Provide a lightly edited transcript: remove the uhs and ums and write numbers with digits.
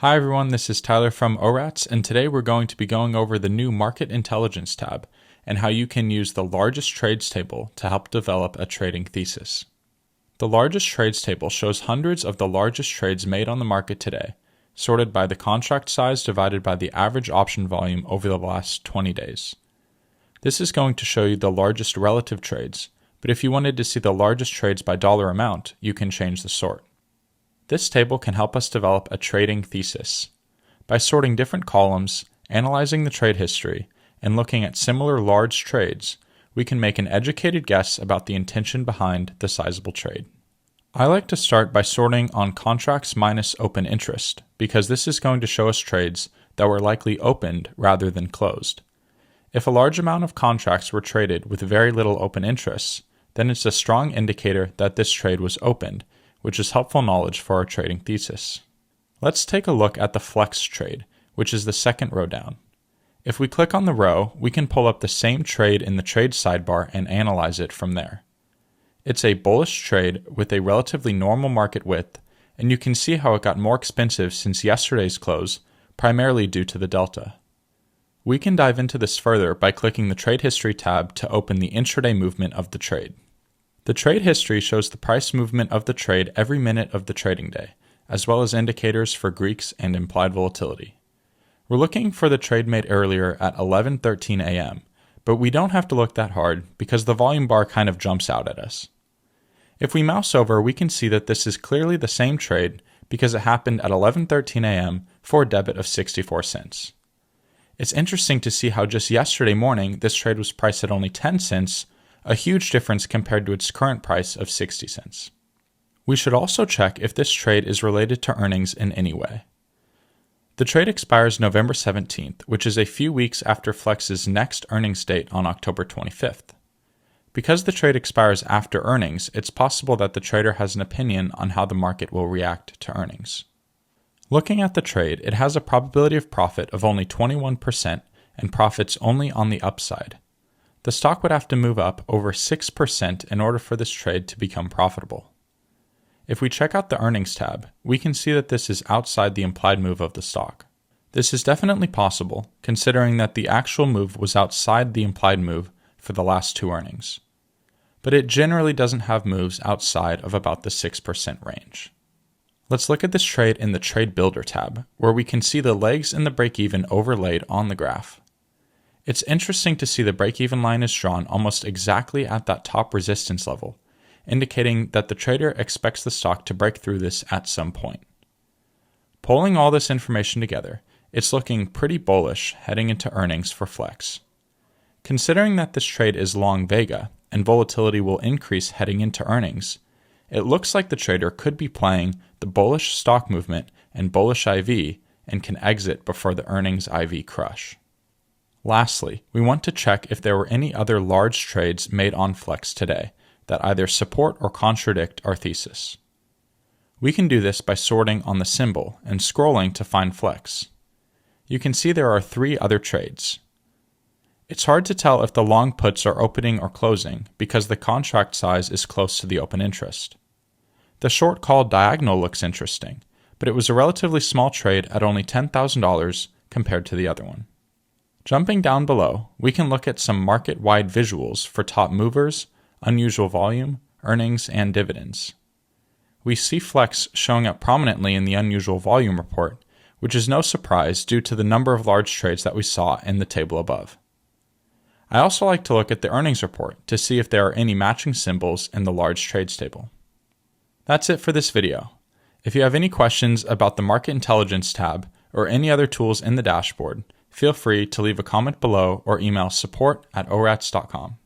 Hi everyone, this is Tyler from Orats, and today we're going to be going over the new Market Intelligence tab and how you can use the largest trades table to help develop a trading thesis. The largest trades table shows hundreds of the largest trades made on the market today, sorted by the contract size divided by the average option volume over the last 20 days. This is going to show you the largest relative trades, but if you wanted to see the largest trades by dollar amount, you can change the sort. This table can help us develop a trading thesis. By sorting different columns, analyzing the trade history, and looking at similar large trades, we can make an educated guess about the intention behind the sizable trade. I like to start by sorting on contracts minus open interest, because this is going to show us trades that were likely opened rather than closed. If a large amount of contracts were traded with very little open interest, then it's a strong indicator that this trade was opened, which is helpful knowledge for our trading thesis. Let's take a look at the flex trade, which is the second row down. If we click on the row, we can pull up the same trade in the trade sidebar and analyze it from there. It's a bullish trade with a relatively normal market width, and you can see how it got more expensive since yesterday's close, primarily due to the delta. We can dive into this further by clicking the Trade History tab to open the intraday movement of the trade. The trade history shows the price movement of the trade every minute of the trading day, as well as indicators for Greeks and implied volatility. We're looking for the trade made earlier at 11:13 a.m., but we don't have to look that hard because the volume bar kind of jumps out at us. If we mouse over, we can see that this is clearly the same trade because it happened at 11:13 a.m. for a debit of 64 cents. It's interesting to see how just yesterday morning this trade was priced at only 10 cents, a huge difference compared to its current price of 60 cents. We should also check if this trade is related to earnings in any way. The trade expires November 17th, which is a few weeks after Flex's next earnings date on October 25th. Because the trade expires after earnings, it's possible that the trader has an opinion on how the market will react to earnings. Looking at the trade, it has a probability of profit of only 21% and profits only on the upside. The stock would have to move up over 6% in order for this trade to become profitable. If we check out the earnings tab, we can see that this is outside the implied move of the stock. This is definitely possible, considering that the actual move was outside the implied move for the last two earnings. But it generally doesn't have moves outside of about the 6% range. Let's look at this trade in the Trade Builder tab, where we can see the legs and the break-even overlaid on the graph. It's interesting to see the break-even line is drawn almost exactly at that top resistance level, indicating that the trader expects the stock to break through this at some point. Pulling all this information together, it's looking pretty bullish heading into earnings for Flex. Considering that this trade is long vega and volatility will increase heading into earnings, it looks like the trader could be playing the bullish stock movement and bullish IV and can exit before the earnings IV crush. Lastly, we want to check if there were any other large trades made on Flex today that either support or contradict our thesis. We can do this by sorting on the symbol and scrolling to find Flex. You can see there are 3 other trades. It's hard to tell if the long puts are opening or closing because the contract size is close to the open interest. The short call diagonal looks interesting, but it was a relatively small trade at only $10,000 compared to the other one. Jumping down below, we can look at some market-wide visuals for top movers, unusual volume, earnings, and dividends. We see Flex showing up prominently in the unusual volume report, which is no surprise due to the number of large trades that we saw in the table above. I also like to look at the earnings report to see if there are any matching symbols in the large trades table. That's it for this video. If you have any questions about the Market Intelligence tab or any other tools in the dashboard, feel free to leave a comment below or email support@orats.com.